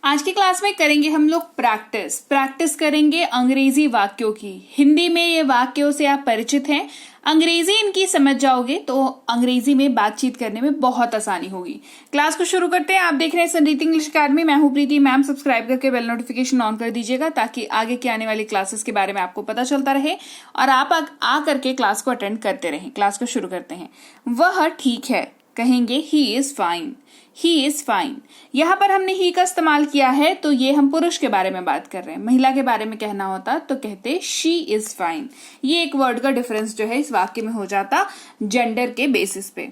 आज की क्लास में करेंगे हम लोग प्रैक्टिस करेंगे अंग्रेजी वाक्यों की। हिंदी में ये वाक्यों से आप परिचित हैं, अंग्रेजी इनकी समझ जाओगे तो अंग्रेजी में बातचीत करने में बहुत आसानी होगी। क्लास को शुरू करते हैं। आप देख रहे हैं संरीति इंग्लिश अकेडमी, मैं हूं प्रीति मैम। सब्सक्राइब करके बेल नोटिफिकेशन ऑन कर दीजिएगा ताकि आगे की आने वाली क्लासेस के बारे में आपको पता चलता रहे और आप आ करके क्लास को अटेंड करते रहें। क्लास को शुरू करते हैं। वह ठीक है, कहेंगे he is fine. He is fine. यहां पर हमने ही का इस्तेमाल किया है तो ये हम पुरुष के बारे में बात कर रहे हैं। महिला के बारे में कहना होता तो कहते शी इज फाइन। ये एक वर्ड का डिफरेंस जो है इस वाक्य में हो जाता जेंडर के बेसिस पे।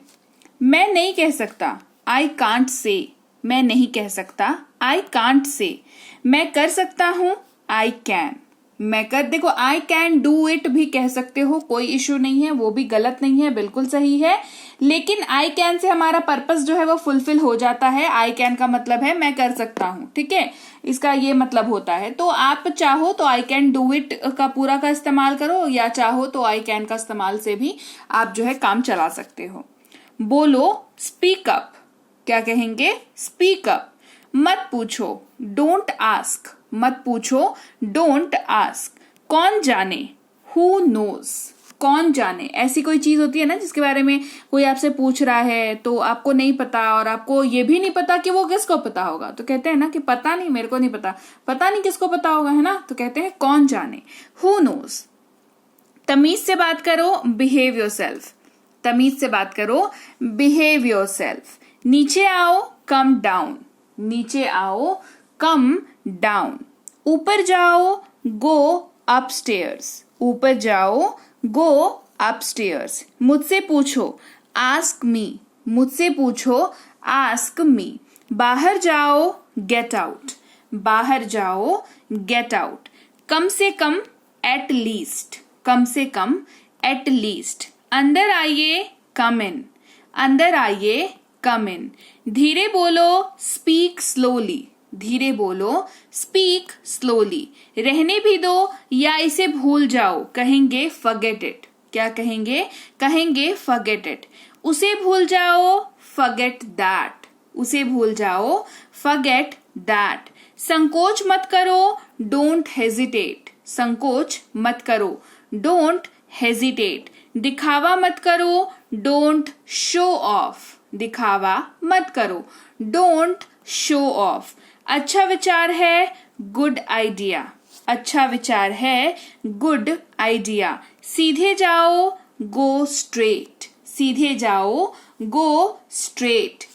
मैं नहीं कह सकता, आई कांट से। मैं नहीं कह सकता, आई कांट से। मैं कर सकता हूं, आई कैन। देखो आई कैन डू इट भी कह सकते हो, कोई इश्यू नहीं है, वो भी गलत नहीं है, बिल्कुल सही है। लेकिन आई कैन से हमारा पर्पस जो है वो फुलफिल हो जाता है। आई कैन का मतलब है मैं कर सकता हूं, ठीक है, इसका ये मतलब होता है। तो आप चाहो तो आई कैन डू इट का पूरा का इस्तेमाल करो या चाहो तो आई कैन का इस्तेमाल से भी आप जो है काम चला सकते हो। बोलो, स्पीक अप। क्या कहेंगे? Speak up. मत पूछो, डोंट आस्क। मत पूछो, डोंट आस्क। कौन जाने, हु नोज। कौन जाने, ऐसी कोई चीज होती है ना जिसके बारे में कोई आपसे पूछ रहा है तो आपको नहीं पता और आपको ये भी नहीं पता कि वो किसको पता होगा, तो कहते हैं ना कि पता नहीं, मेरे को नहीं पता, पता नहीं किसको पता होगा, है ना, तो कहते हैं कौन जाने, हु नोज। तमीज से बात करो, बिहेव योरसेल्फ। तमीज से बात करो, बिहेव योरसेल्फ। नीचे आओ, कम डाउन। नीचे आओ, कम डाउन। ऊपर जाओ, गो अपस्टेयर्स। ऊपर जाओ, गो अपस्टेयर्स। मुझसे पूछो, आस्क मी। मुझसे पूछो, आस्क मी। बाहर जाओ, गेट आउट। बाहर जाओ, गेट आउट। कम से कम, एट लीस्ट। कम से कम, एट लीस्ट। अंदर आइए, कम इन। अंदर आइए, कम इन। धीरे बोलो, स्पीक स्लोली। धीरे बोलो, स्पीक स्लोली। रहने भी दो या इसे भूल जाओ, कहेंगे फॉरगेट इट। क्या कहेंगे? कहेंगे फॉरगेट इट। उसे भूल जाओ, फॉरगेट दैट। उसे भूल जाओ, फॉरगेट दैट। संकोच मत करो, डोंट हेजिटेट। संकोच मत करो, डोंट हेजिटेट। दिखावा मत करो, डोंट शो ऑफ। दिखावा मत करो, डोंट शो ऑफ। अच्छा विचार है, गुड आइडिया। अच्छा विचार है, गुड आइडिया। सीधे जाओ, गो स्ट्रेट। सीधे जाओ, गो स्ट्रेट।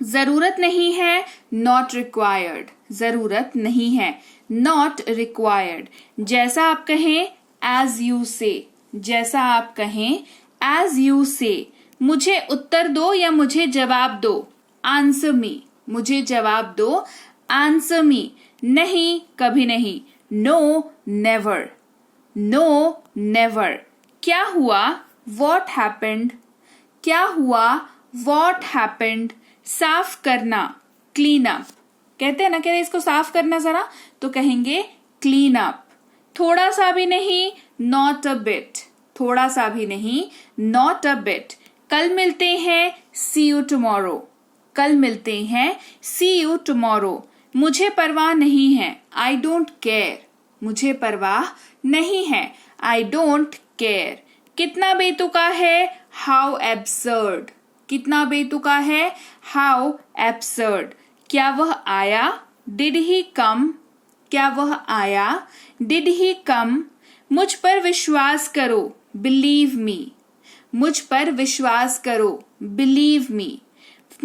जरूरत नहीं है, नॉट रिक्वायर्ड। जरूरत नहीं है, नॉट रिक्वायर्ड। जैसा आप कहें, एज यू से। जैसा आप कहें, एज यू से। मुझे उत्तर दो या मुझे जवाब दो, आंसर मी। मुझे जवाब दो, आंसर मी। नहीं, कभी नहीं, नो नेवर। No never. क्या हुआ, वॉट हैपेंड। क्या हुआ, वॉट हैपेंड। साफ करना, क्लीन अप। कहते हैं ना, कहते इसको साफ करना जरा, तो कहेंगे क्लीन अप। थोड़ा सा भी नहीं, नॉट अ बिट। थोड़ा सा भी नहीं, नॉट अ बिट। कल मिलते हैं, सी यू टुमारो। कल मिलते हैं, सी यू टुमारो। मुझे परवाह नहीं है, आई डोंट केयर। मुझे परवाह नहीं है, आई डोंट केयर। कितना बेतुका है, हाउ एब्सर्ड। कितना बेतुका है, हाउ एब्सर्ड। क्या वह आया, डिड ही कम। क्या वह आया, डिड ही कम। मुझ पर विश्वास करो, बिलीव मी। मुझ पर विश्वास करो, बिलीव मी।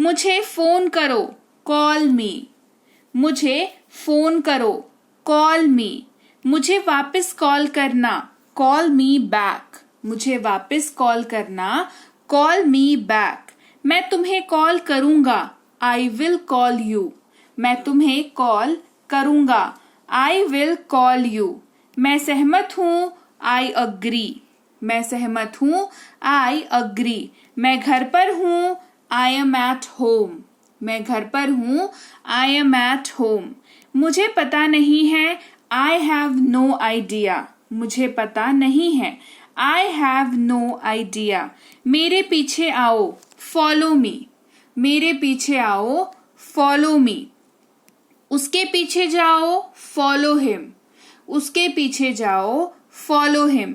मुझे फोन करो, कॉल मी। मुझे फोन करो, कॉल मी। मुझे वापस कॉल करना, कॉल मी बैक। मुझे वापस कॉल करना, कॉल मी बैक। मैं तुम्हें कॉल करूंगा, आई विल कॉल यू। मैं तुम्हें कॉल करूंगा, आई विल कॉल यू। मैं सहमत हूं, आई अग्री। मैं सहमत हूं, आई अग्री। मैं घर पर हूं, आई एम एट होम। मैं घर पर हूं, आई एम एट होम। मुझे पता नहीं है, आई हैव नो आइडिया। मुझे पता नहीं है, आई हैव नो आइडिया। मेरे पीछे आओ, फॉलो मी। मेरे पीछे आओ, फॉलो मी। उसके पीछे जाओ, फॉलो हिम। उसके पीछे जाओ, फॉलो हिम।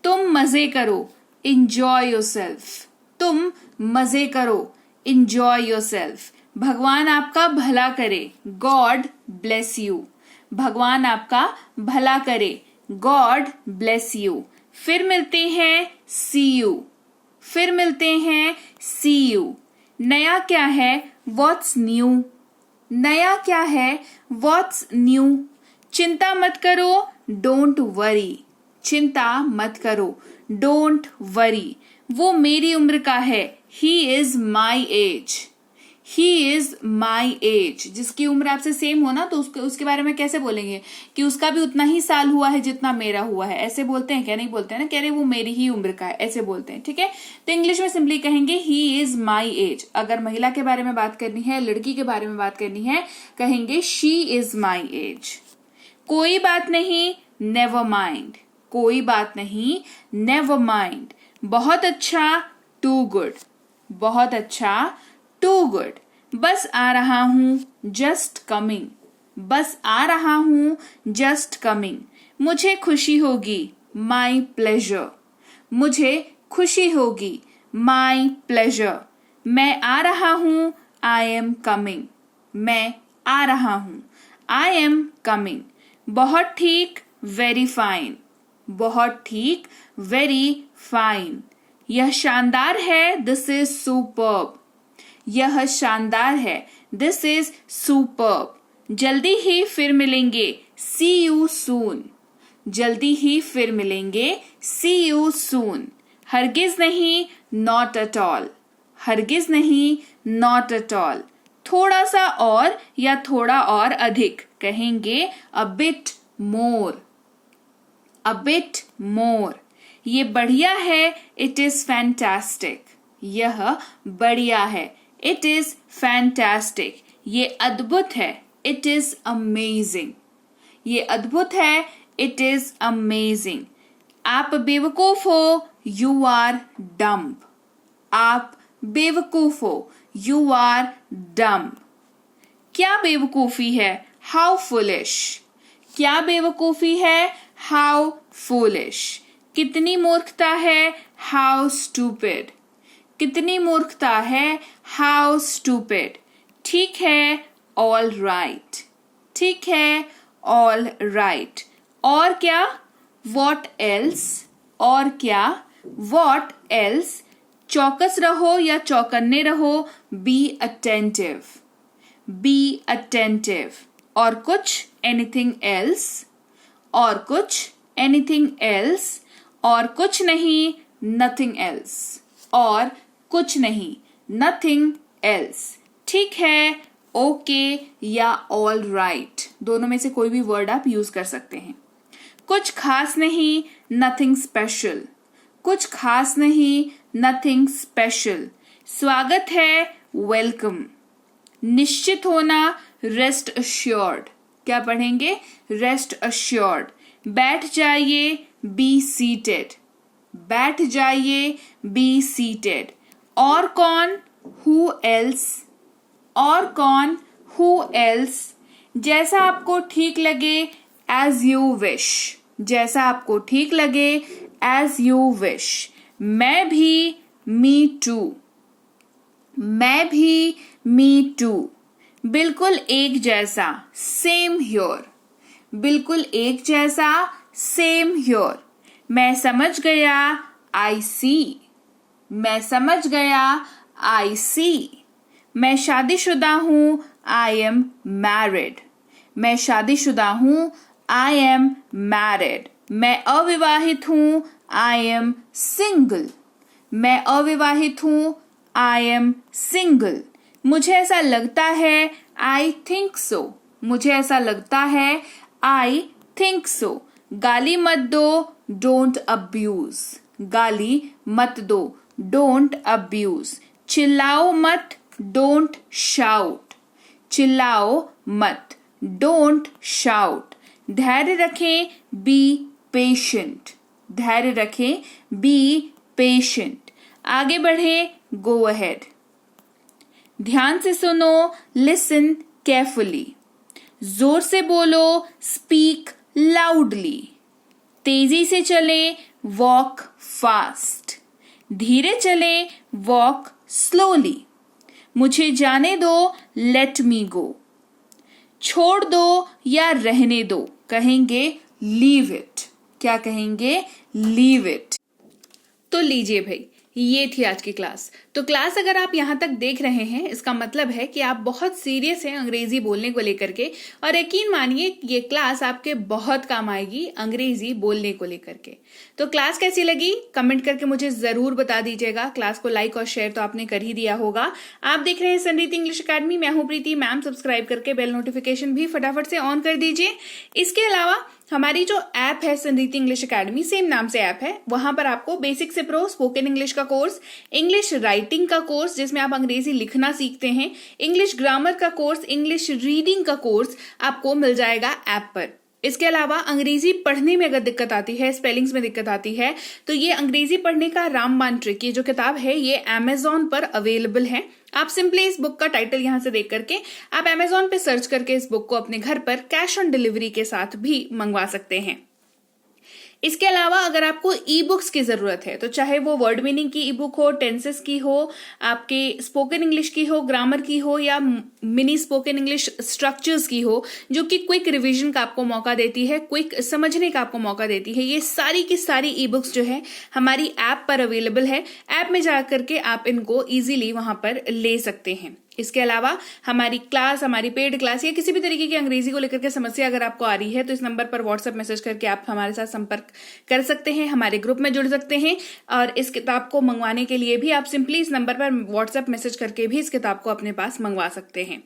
तुम मजे करो, इंजॉय योरसेल्फ। तुम मजे करो, इंजॉय योरसेल्फ। भगवान आपका भला करे, गॉड ब्लेस यू। भगवान आपका भला करे, गॉड ब्लेस यू। फिर मिलते हैं, सी यू। फिर मिलते हैं, सी यू। नया क्या है, व्हाट्स न्यू। नया क्या है, व्हाट्स न्यू। चिंता मत करो, डोंट वरी। चिंता मत करो, डोंट वरी। वो मेरी उम्र का है, he is my age. He is my age. जिसकी उम्र आपसे सेम हो ना, तो उसके बारे में कैसे बोलेंगे कि उसका भी उतना ही साल हुआ है जितना मेरा हुआ है। ऐसे बोलते हैं क्या? नहीं बोलते हैं ना, कह रहे वो मेरी ही उम्र का है, ऐसे बोलते हैं। ठीक है, तो इंग्लिश में सिंपली कहेंगे ही इज माई एज। अगर महिला के बारे में बात करनी है, लड़की के बारे में बात करनी है, कहेंगे शी इज माई एज। कोई बात नहीं, नेवर माइंड। कोई बात नहीं, नेवर माइंड। बहुत अच्छा, टू गुड। बहुत अच्छा, टू गुड। बस आ रहा हूं, जस्ट कमिंग। बस आ रहा हूं, जस्ट कमिंग। मुझे खुशी होगी, माई प्लेजर। मुझे खुशी होगी, माई प्लेजर। मैं आ रहा हूं, आई एम कमिंग। मैं आ रहा हूं, आई एम कमिंग। बहुत ठीक, वेरी फाइन। बहुत ठीक, वेरी फाइन। यह शानदार है, दिस इज सुपर्ब। यह शानदार है, दिस इज सुपर्ब। जल्दी ही फिर मिलेंगे, सी यू सून। जल्दी ही फिर मिलेंगे, सी यू सून। हरगिज नहीं, नॉट एट ऑल। हरगिज नहीं, नॉट एट ऑल। थोड़ा सा और या थोड़ा और अधिक, कहेंगे a bit more. A bit more. ये बढ़िया है, इट इज फैंटास्टिक। यह बढ़िया है, इट इज फैंटास्टिक। ये अद्भुत है, इट इज अमेजिंग। ये अद्भुत है, इट इज अमेजिंग। आप बेवकूफ हो, यू आर डम्ब। आप बेवकूफ हो, यू आर डम्ब। क्या बेवकूफी है, हाउ फुलिश। क्या बेवकूफी है, हाउ फुलिश। कितनी मूर्खता है, हाउ स्टूपिड। कितनी मूर्खता है, हाउ स्टूपिड। ठीक है, ऑल राइट। ठीक है, ऑल राइट। और क्या, वॉट एल्स। और क्या, वॉट एल्स। चौकस रहो या चौकन्ने रहो, बी अटेंटिव। Be attentive. और कुछ, एनीथिंग एल्स। और कुछ, एनीथिंग एल्स। और कुछ नहीं, नथिंग एल्स। और कुछ नहीं, नथिंग एल्स। ठीक है, ओके या ऑल राइट, दोनों में से कोई भी वर्ड आप यूज कर सकते हैं। कुछ खास नहीं, नथिंग स्पेशल। कुछ खास नहीं, नथिंग स्पेशल। स्वागत है, वेलकम। निश्चित होना, रेस्ट अश्योर्ड। क्या पढ़ेंगे, रेस्ट अश्योर्ड। बैठ जाइए, बी सीटेड। बैठ जाइए, बी सीटेड। और कौन, हु एल्स। और कौन, हु एल्स। जैसा आपको ठीक लगे, एज यू विश। जैसा आपको ठीक लगे, एज यू विश। मैं भी, मी टू। मैं भी, मी टू। बिल्कुल एक जैसा, सेम ह्योर। बिल्कुल एक जैसा, सेम ह्योर। मैं समझ गया, आई सी। मैं समझ गया, आई सी। मैं शादीशुदा हूं, आई एम मैरिड। मैं शादीशुदा हूं, आई एम मैरिड। मैं अविवाहित हूं, आई एम सिंगल। मैं अविवाहित हूं, आई एम सिंगल। मुझे ऐसा लगता है, आई थिंक सो। मुझे ऐसा लगता है, आई थिंक सो। गाली मत दो, डोंट अब्यूज। गाली मत दो, डोंट अब्यूज। चिल्लाओ मत, डोंट शाउट। चिल्लाओ मत, डोंट शाउट। धैर्य रखें, बी पेशेंट। धैर्य रखें, बी पेशेंट। आगे बढ़े, गो अहेड। ध्यान से सुनो, लिसन केयरफुली। जोर से बोलो, स्पीक लाउडली। तेजी से चले, वॉक फास्ट। धीरे चले, वॉक स्लोली। मुझे जाने दो, लेट मी गो। छोड़ दो या रहने दो, कहेंगे लीव इट। क्या कहेंगे? Leave it. तो लीजिए भाई, ये थी आज की क्लास। तो क्लास अगर आप यहां तक देख रहे हैं, इसका मतलब है कि आप बहुत सीरियस हैं अंग्रेजी बोलने को लेकर के, और यकीन मानिए ये क्लास आपके बहुत काम आएगी अंग्रेजी बोलने को लेकर के। तो क्लास कैसी लगी कमेंट करके मुझे जरूर बता दीजिएगा। क्लास को लाइक और शेयर तो आपने कर ही दिया होगा। आप देख रहे हैं संरीति इंग्लिश अकेडमी, मैं हूं प्रीति मैम। सब्सक्राइब करके बेल नोटिफिकेशन भी फटाफट से ऑन कर दीजिए। इसके अलावा हमारी जो ऐप है संरीति इंग्लिश अकेडमी, सेम नाम से ऐप है, वहां पर आपको बेसिक से प्रो स्पोकन इंग्लिश का कोर्स, इंग्लिश राइटिंग का कोर्स जिसमें आप अंग्रेजी लिखना सीखते हैं, इंग्लिश ग्रामर का कोर्स, इंग्लिश रीडिंग का कोर्स आपको मिल जाएगा ऐप पर। इसके अलावा अंग्रेजी पढ़ने में अगर दिक्कत आती है, स्पेलिंग्स में दिक्कत आती है, तो ये अंग्रेजी पढ़ने का रामबाण ट्रिक, ये जो किताब है ये अमेजॉन पर अवेलेबल है। आप सिंपली इस बुक का टाइटल यहां से देख करके आप अमेजॉन पे सर्च करके इस बुक को अपने घर पर कैश ऑन डिलीवरी के साथ भी मंगवा सकते हैं। इसके अलावा अगर आपको ई बुक्स की जरूरत है, तो चाहे वो वर्ड मीनिंग की ई बुक हो, टेंसेस की हो, आपके स्पोकन इंग्लिश की हो, ग्रामर की हो, या मिनी स्पोकन इंग्लिश स्ट्रक्चर्स की हो, जो कि क्विक रिवीजन का आपको मौका देती है, क्विक समझने का आपको मौका देती है, ये सारी की सारी ई बुक्स जो है हमारी ऐप पर अवेलेबल है। ऐप में जाकर के आप इनको इजीली वहां पर ले सकते हैं। इसके अलावा हमारी क्लास, हमारी पेड क्लास या किसी भी तरीके की अंग्रेजी को लेकर के समस्या अगर आपको आ रही है, तो इस नंबर पर व्हाट्सएप मैसेज करके आप हमारे साथ संपर्क कर सकते हैं, हमारे ग्रुप में जुड़ सकते हैं। और इस किताब को मंगवाने के लिए भी आप सिंपली इस नंबर पर व्हाट्सएप मैसेज करके भी इस किताब को अपने पास मंगवा सकते हैं।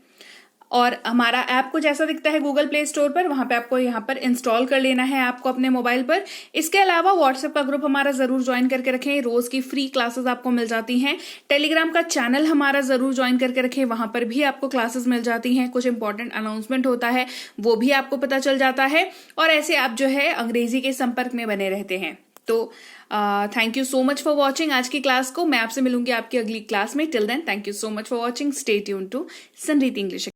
और हमारा ऐप कुछ ऐसा दिखता है गूगल प्ले स्टोर पर, वहां पे आपको यहाँ पर इंस्टॉल कर लेना है आपको अपने मोबाइल पर। इसके अलावा व्हाट्सएप का ग्रुप हमारा जरूर ज्वाइन करके रखें, रोज की फ्री क्लासेस आपको मिल जाती हैं। टेलीग्राम का चैनल हमारा जरूर ज्वाइन करके रखें, वहां पर भी आपको क्लासेस मिल जाती हैं, कुछ इंपॉर्टेंट अनाउंसमेंट होता है वो भी आपको पता चल जाता है, और ऐसे आप जो है अंग्रेजी के संपर्क में बने रहते हैं। तो thank you so much for watching आज की क्लास को। मैं आपसे मिलूंगी आपकी अगली क्लास में। Till then thank you so much for watching. Stay tuned to Sanriti English.